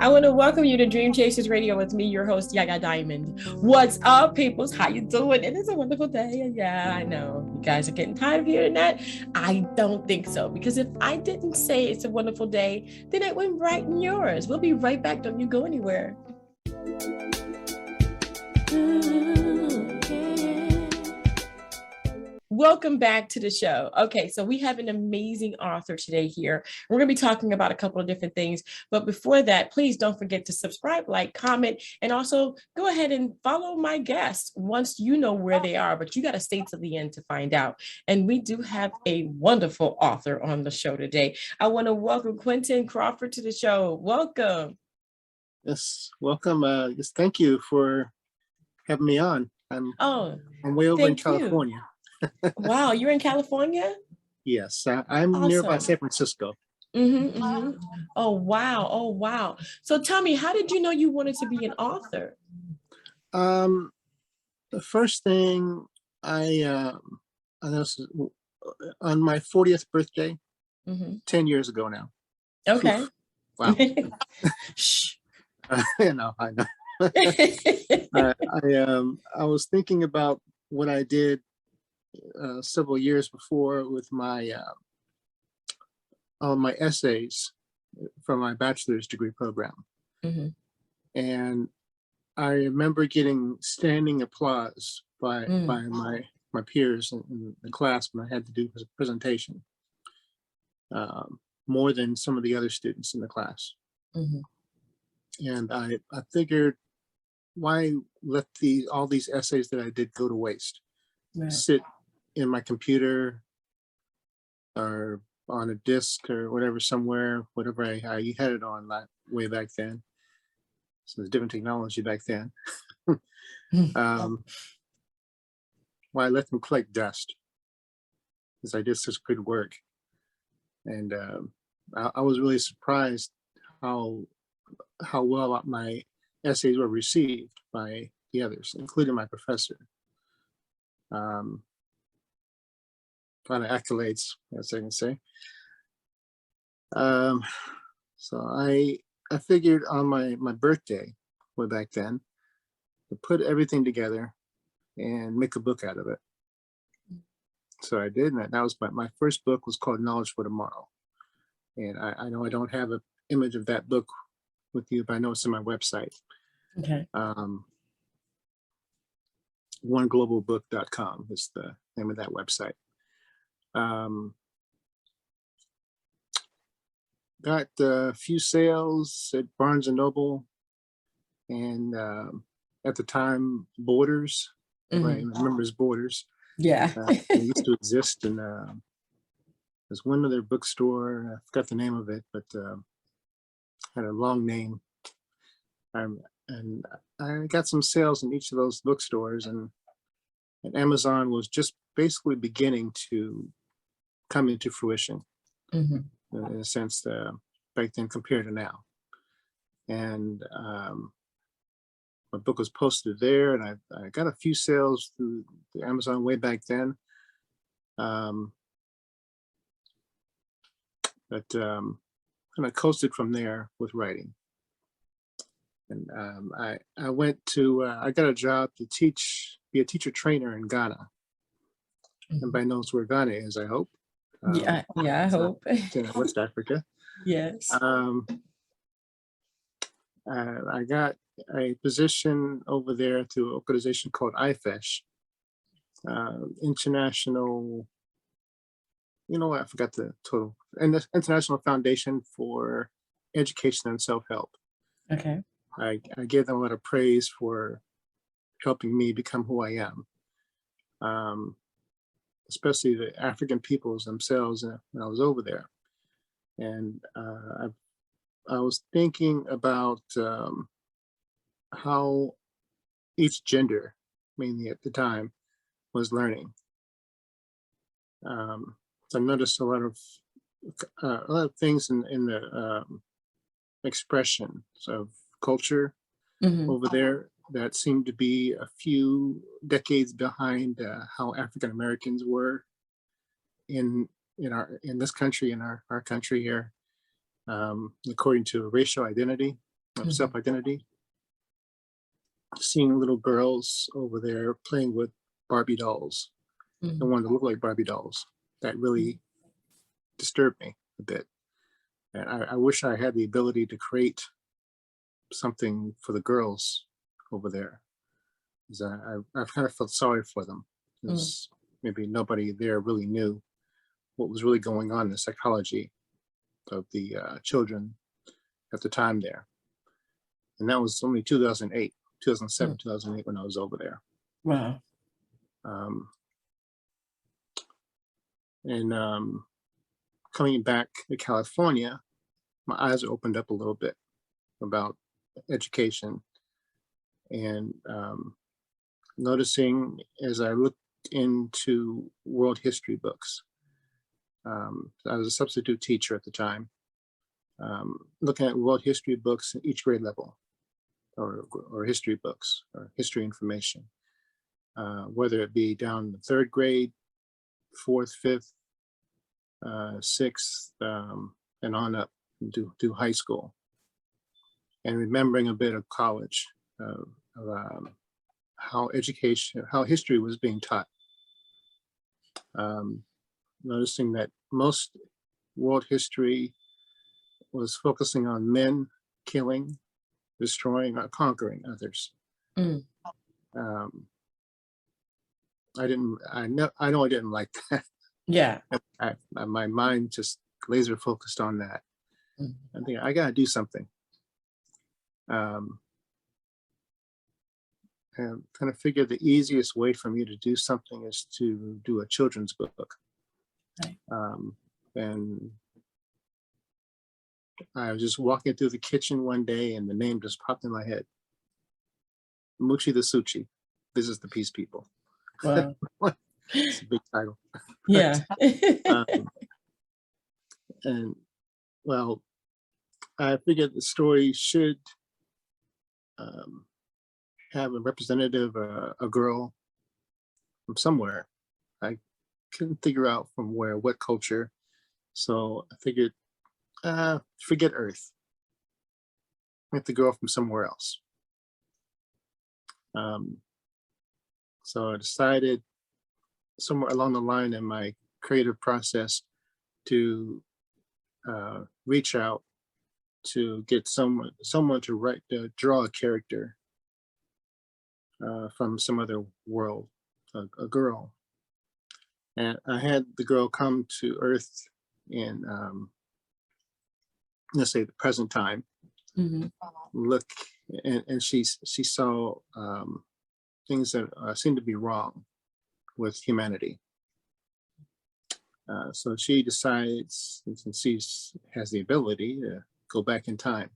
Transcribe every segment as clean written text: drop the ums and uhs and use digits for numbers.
I want to welcome you to Dream Chasers Radio with me, your host, Yaya Diamond. What's up, peoples? How you doing? It is a wonderful day. Yeah, I know you guys are getting tired of hearing that. I don't think so, because if I didn't say it's a wonderful day, then it went right in yours. We'll be right back. Don't you go anywhere. Welcome back to the show. Okay, so we have an amazing author today here. We're going to be talking about a couple of different things. But before that, please don't forget to subscribe, like, comment, and also go ahead and follow my guests once you know where they are. But you got to stay to the end to find out. And we do have a wonderful author on the show today. I want to welcome Quinton Crawford to the show. Welcome. Yes, welcome. Just thank you for having me on. I'm way over in California. Wow, you're in California? Yes, I'm Awesome. Nearby San Francisco. Oh, wow. Oh, wow. So tell me, how did you know you wanted to be an author? The first thing I was on my 40th birthday, 10 years ago now. Okay. Oof. Wow. Shh. I know. I was thinking about what I did several years before with my essays from my bachelor's degree program. And I remember getting standing applause by my peers in the class when I had to do a presentation, more than some of the other students in the class. And I figured, why let all these essays that I did go to waste? Right. Sit in my computer or on a disk or whatever somewhere, whatever I had it on way back then. So there's different technology back then. Why let them collect dust? Because I did such good work. And I was really surprised how well my essays were received by the others, including my professor. Kind of accolades, as I can say. So I figured on my birthday, way back then, to put everything together and make a book out of it. So I did, and that was my first book was called Knowledge for Tomorrow. And I know I don't have an image of that book with you, but I know it's on my website. Okay. oneglobalbook.com is the name of that website. Got a few sales at Barnes and Noble, and at the time, Borders. Right, remembers Borders. Yeah, it used to exist, and there's one other bookstore. I forgot the name of it, but had a long name. And I got some sales in each of those bookstores, and Amazon was just basically beginning to come into fruition, in a sense, back then compared to now. And my book was posted there, and I got a few sales through the Amazon way back then. But kind of coasted from there with writing. And I went to, I got a job to be a teacher trainer in Ghana. Everybody knows where Ghana is, I hope. Yeah, I hope. It's in West Africa. Yes. I got a position over there through an organization called IFESH, International, I forgot the total, and the International Foundation for Education and Self-Help. Okay. I gave them a lot of praise for helping me become who I am, especially the African peoples themselves when I was over there. And I was thinking about how each gender, mainly at the time, was learning. So I noticed a lot of things in the expressions of culture over there that seemed to be a few decades behind how African Americans were in this country, in our country here, according to racial identity. self-identity. Seeing little girls over there playing with Barbie dolls and wanting to look like Barbie dolls, that really disturbed me a bit. And I wish I had the ability to create something for the girls over there. Because I've kind of felt sorry for them. Because maybe nobody there really knew what was really going on in the psychology of the children at the time there. And that was only 2008, 2007, 2008 when I was over there. Wow. Coming back to California, my eyes opened up a little bit about education, and noticing as I looked into world history books. I was a substitute teacher at the time, looking at world history books at each grade level, or history books, or history information, whether it be down in the third grade, fourth, fifth, sixth, and on up to high school, and remembering a bit of college, how history was being taught. Noticing that most world history was focusing on men killing, destroying, or conquering others. I know I didn't like that. Yeah. My mind just laser focused on that. I think I gotta do something. And kind of figured the easiest way for me to do something is to do a children's book. Right. And I was just walking through the kitchen one day and the name just popped in my head. Muchi the Suchi. This is the Peace People. Wow. It's a big title. Yeah. And well, I figured the story should have a representative, a girl from somewhere. I couldn't figure out from where, what culture. So I figured, forget Earth. Make the girl from somewhere else. So I decided somewhere along the line in my creative process to reach out to get someone to draw a character from some other world, a girl. And I had the girl come to Earth in, let's say, the present time. Look, and she saw things that seemed to be wrong with humanity. So she decides, since she has the ability to go back in time,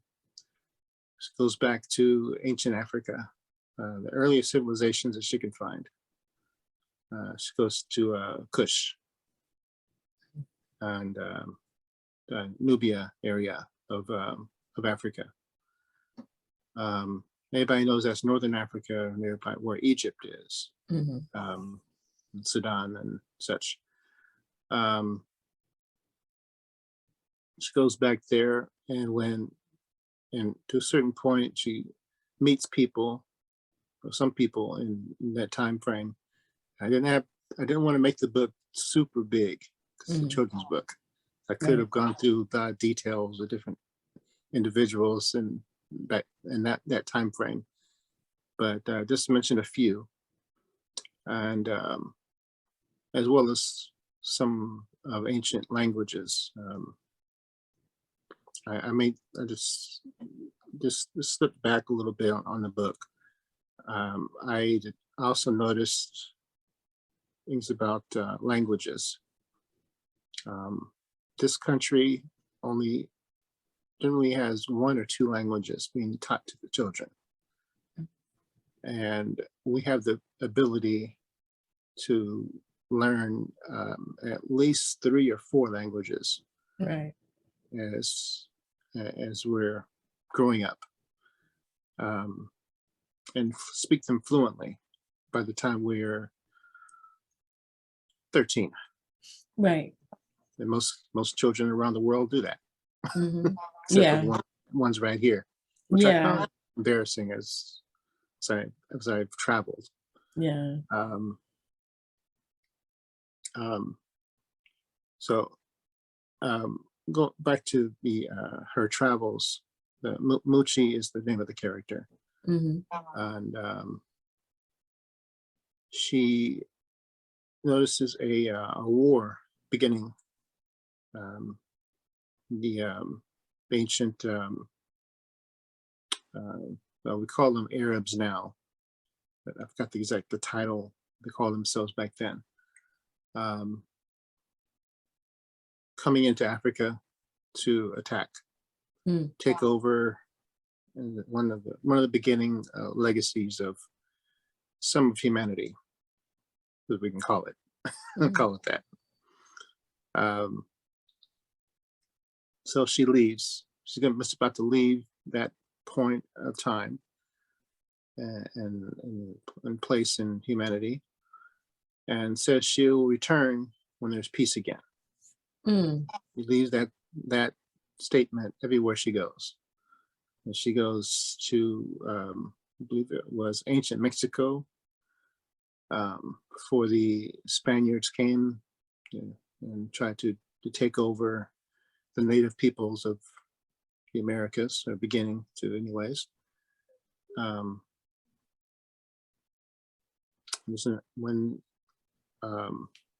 she goes back to ancient Africa, the earliest civilizations that she can find. She goes to Kush and the Nubia area of Africa. Anybody knows that's Northern Africa, nearby where Egypt is, Sudan and such. She goes back there, and to a certain point, she meets people, or some people in that time frame. I didn't want to make the book super big because it's a children's book. I could have gone through the details of different individuals in that time frame, but just mention a few, and as well as some of ancient languages. I just slipped back a little bit on the book. I also noticed things about languages. This country only generally has one or two languages being taught to the children. And we have the ability to learn at least 3 or 4 languages, Right. as we're growing up, and speak them fluently by the time we're 13. Right. And most children around the world do that. Mm-hmm. Except Yeah. for one's right here. which I Yeah. found embarrassing as I've traveled. Yeah. So go back to the her travels. The Muchi is the name of the character, and she notices a war beginning. The ancient, well, we call them Arabs now, but I forgot the title they called themselves back then. Coming into Africa to attack, take over, and one of the beginning legacies of some of humanity, as we can call it. Call it that. So she leaves. She's just about to leave that point of time and place in humanity, and says she'll return when there's peace again. She leaves that statement everywhere she goes. And she goes to, I believe it was ancient Mexico, before the Spaniards came and tried to take over the native peoples of the Americas, or beginning to anyways.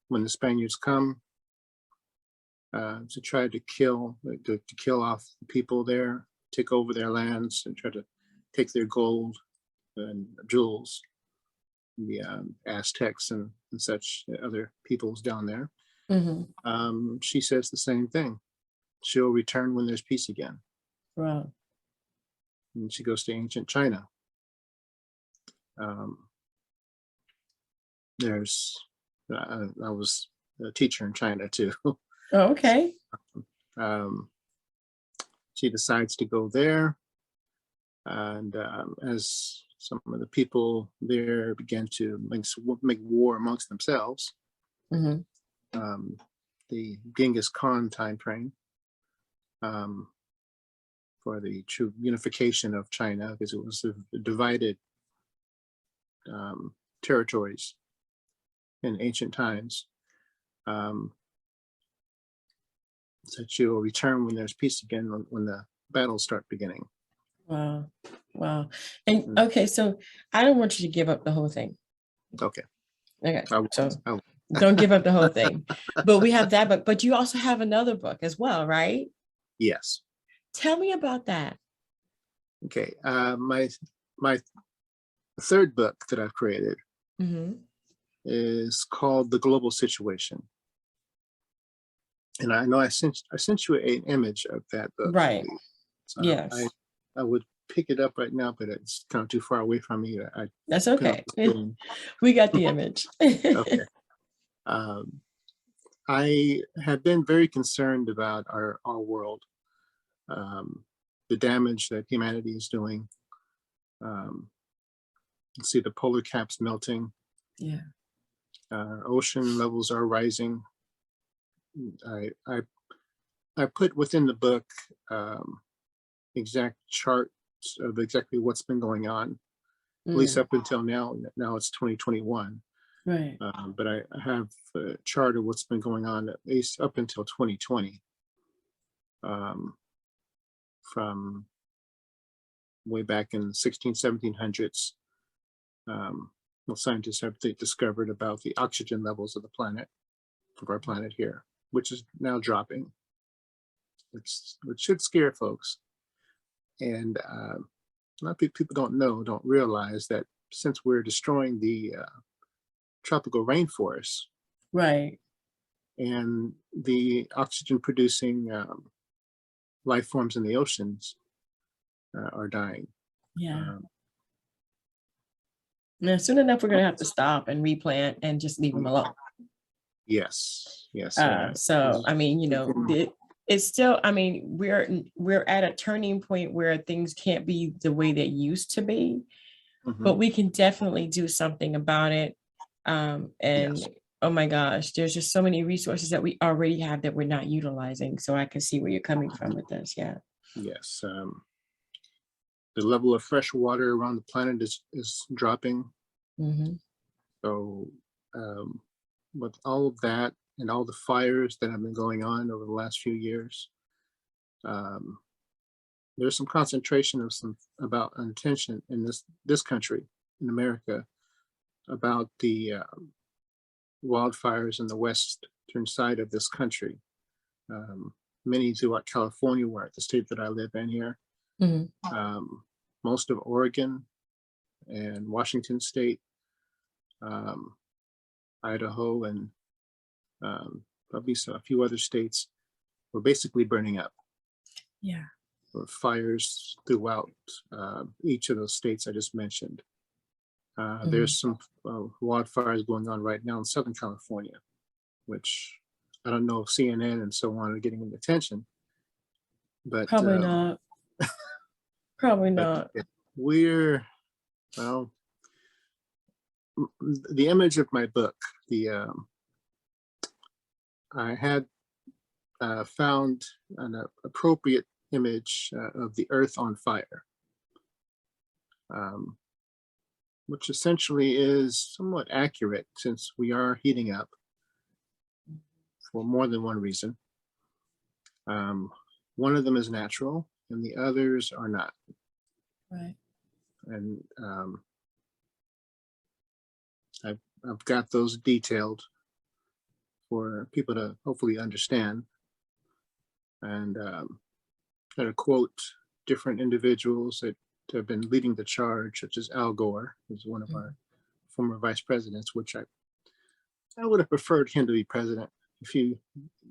When the Spaniards come to try to kill off the people there, take over their lands, and try to take their gold and jewels, the Aztecs and such other peoples down there. She says the same thing. She'll return when there's peace again. Wow. And she goes to ancient China. I was a teacher in China too. Oh, okay. She decides to go there, and as some of the people there began to make war amongst themselves, the Genghis Khan time frame, for the true unification of China, because it was divided territories in ancient times. That she will return when there's peace again, when the battles start beginning. Wow. Wow. And okay, so I don't want you to give up the whole thing. Okay. So don't give up the whole thing. But we have that book, but you also have another book as well, right? Yes. Tell me about that. Okay. My third book that I've created is called The Global Situation. And I know I sent you an image of that book. Right. So yes. I would pick it up right now, but it's kind of too far away from me. That's okay. We got the image. Okay. I have been very concerned about our world, the damage that humanity is doing. See the polar caps melting. Yeah. Ocean levels are rising. I put within the book exact charts of exactly what's been going on, at least up until now. Now it's 2021. Right. But I have a chart of what's been going on at least up until 2020, from way back in 1700s. Scientists have discovered about the oxygen levels of our planet here, which is now dropping, which should scare folks. And a lot of people don't realize that since we're destroying the tropical rainforests, right, and the oxygen producing life forms in the oceans are dying. Yeah. Now, soon enough, we're going to have to stop and replant and just leave them alone. Yes. So, I mean, it's still, I mean, we're at a turning point where things can't be the way they used to be, but we can definitely do something about it. Yes. Oh my gosh, there's just so many resources that we already have that we're not utilizing. So I can see where you're coming from with this. Yeah. Yes. the level of fresh water around the planet is dropping. So with all of that and all the fires that have been going on over the last few years, there's some concentration of about attention in this country, in America, about the wildfires in the western side of this country. Many throughout California, where the state that I live in here, most of Oregon and Washington State, Idaho, and probably a few other states were basically burning up. Yeah. Fires throughout each of those states I just mentioned. There's some wildfires going on right now in Southern California, which I don't know if CNN and so on are getting any attention, but probably not. Probably not. We're, well, the image of my book, I had found an appropriate image of the earth on fire, which essentially is somewhat accurate since we are heating up for more than one reason. One of them is natural and the others are not. Right. And I've got those detailed for people to hopefully understand. And try to quote different individuals that have been leading the charge, such as Al Gore, who's one of our former vice presidents, which I would have preferred him to be president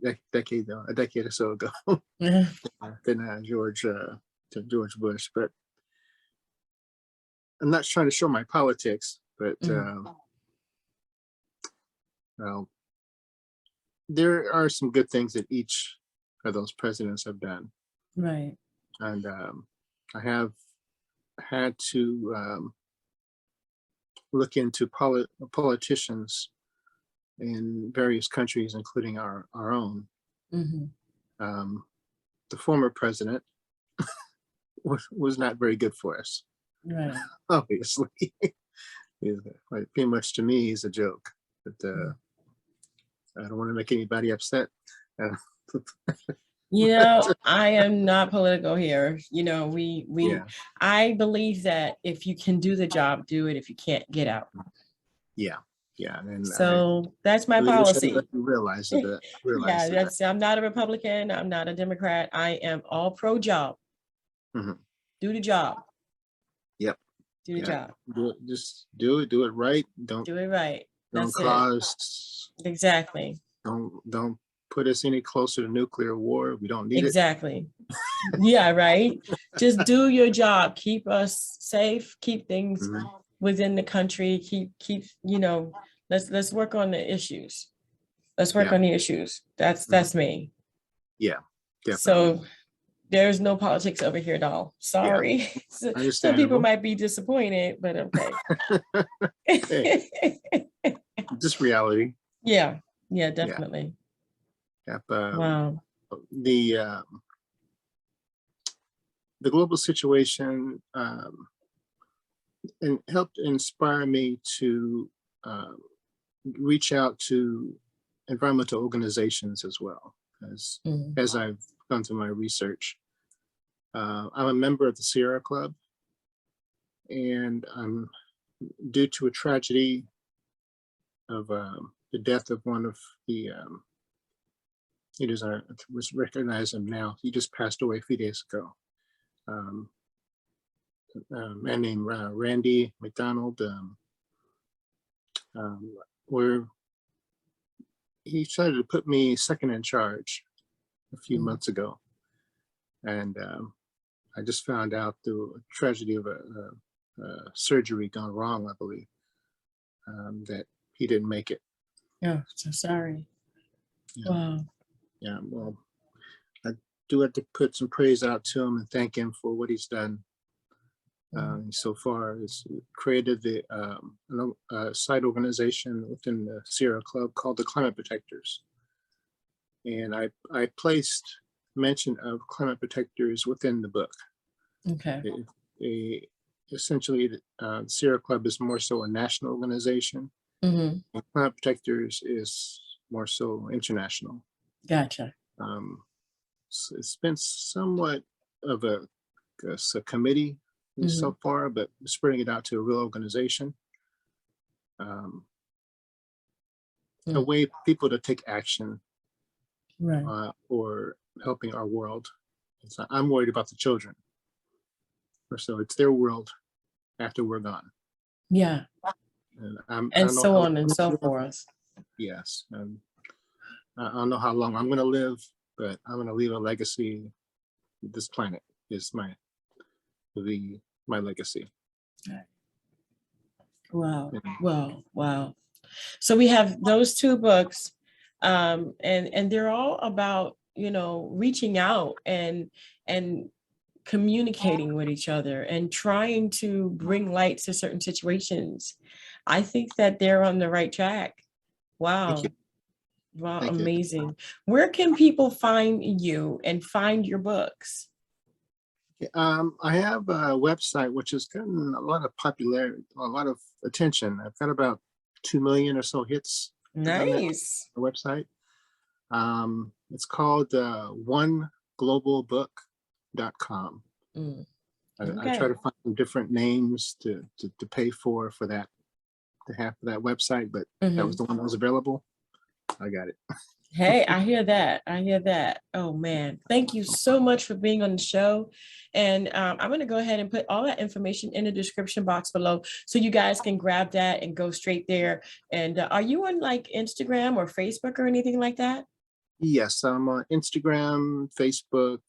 a decade or so ago than George Bush. But I'm not trying to show my politics, but well, there are some good things that each of those presidents have done. Right. And I have had to look into politicians in various countries, including our own. The former president was not very good for us. Right. Obviously. Pretty much to me, he's a joke. But I don't want to make anybody upset. You know, I am not political here. You know, I believe that if you can do the job, do it. If you can't, get out. Yeah. And so that's my policy. Realize that. I'm not a Republican. I'm not a Democrat. I am all pro job. Do the job. Yep. Do the job. Just do it. Do it right. Don't do it right. Don't cause. Exactly. Don't put us any closer to nuclear war. We don't need it. Exactly. Yeah, right. Just do your job. Keep us safe. Keep things within the country. Keep. You know. Let's work on the issues. Let's work on the issues. That's me. Yeah. Definitely. So there's no politics over here at all. Sorry. Yeah. Some people might be disappointed, but okay. Just reality. Yeah. Yeah. Definitely. Yep. Wow. The global situation and helped inspire me to reach out to environmental organizations as well, as I've gone through my research. I'm a member of the Sierra Club, and due to a tragedy of the death of one of the was recognize him now. He just passed away a few days ago. A man named Randy McDonald, where he decided to put me second in charge a few months ago. And I just found out through a tragedy of a surgery gone wrong, I believe, that he didn't make it. Oh, so sorry. Yeah. Wow. Yeah, well, I do have to put some praise out to him and thank him for what he's done so far. He's created a side organization within the Sierra Club called the Climate Protectors. And I placed mention of climate protectors within the book. Okay. essentially, Sierra Club is more so a national organization. And Climate Protectors is more so international. Gotcha. It's been somewhat of a committee so far, but spreading it out to a real organization. A way people to take action, Right. or helping our world. I'm worried about the children. So it's their world after we're gone. Yeah. And And so on and so forth. Yes. I don't know how long I'm going to live, but I'm going to leave a legacy. This planet is my legacy. Wow. Wow. So we have those two books, and they're all about, reaching out and communicating with each other and trying to bring light to certain situations. I think that they're on the right track. Wow. Wow, Thank amazing. you. Where can people find you and find your books? I have a website which has gotten a lot of popularity, a lot of attention. I've got about 2 million or so hits. Nice. On the website. It's called oneglobalbook.com. Okay. I try to find some different names to pay for that, to have for that website, but that was the one that was available. I got it. Hey, I hear that. Oh man, thank you so much for being on the show. And I'm going to go ahead and put all that information in the description box below so you guys can grab that and go straight there. And are you on like Instagram or Facebook or anything like that? Yes, I'm on Instagram, Facebook.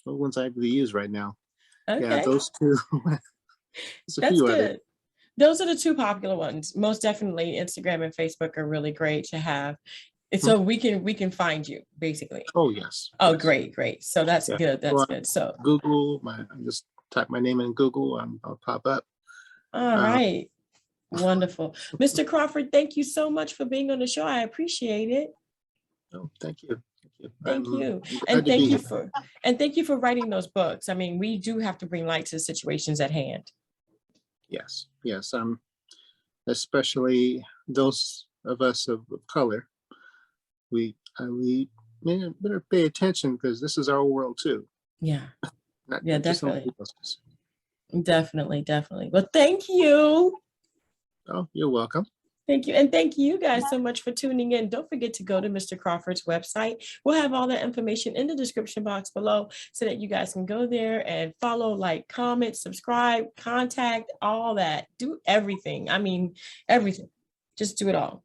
What ones I really use right now? Okay. Yeah, those two. That's good. Those are the two popular ones. Most definitely Instagram and Facebook are really great to have. And so we can find you basically. Oh, yes. Oh, yes. Great. So that's good. That's good. So Google, I just type my name in Google, I'll pop up. All right. Wonderful. Mr. Crawford, thank you so much for being on the show. I appreciate it. Oh, thank you. Thank you. And thank you for writing those books. I mean, we do have to bring light to the situations at hand. Yes. Especially those of us of color, we better pay attention because this is our world too. Yeah. Definitely. Definitely. Well, thank you. Oh, you're welcome. Thank you. And thank you guys so much for tuning in. Don't forget to go to Mr. Crawford's website. We'll have all that information in the description box below so that you guys can go there and follow, like, comment, subscribe, contact, all that. Do everything. I mean, everything. Just do it all.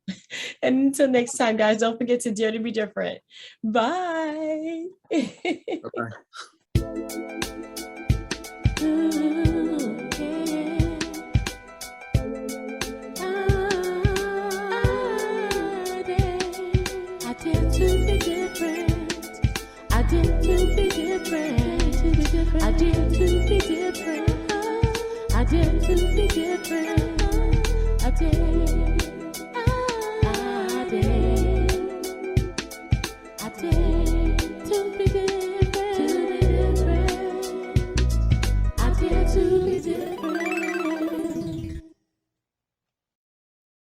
And until next time, guys, don't forget to dare to be different. Bye. Bye-bye. I did to be different.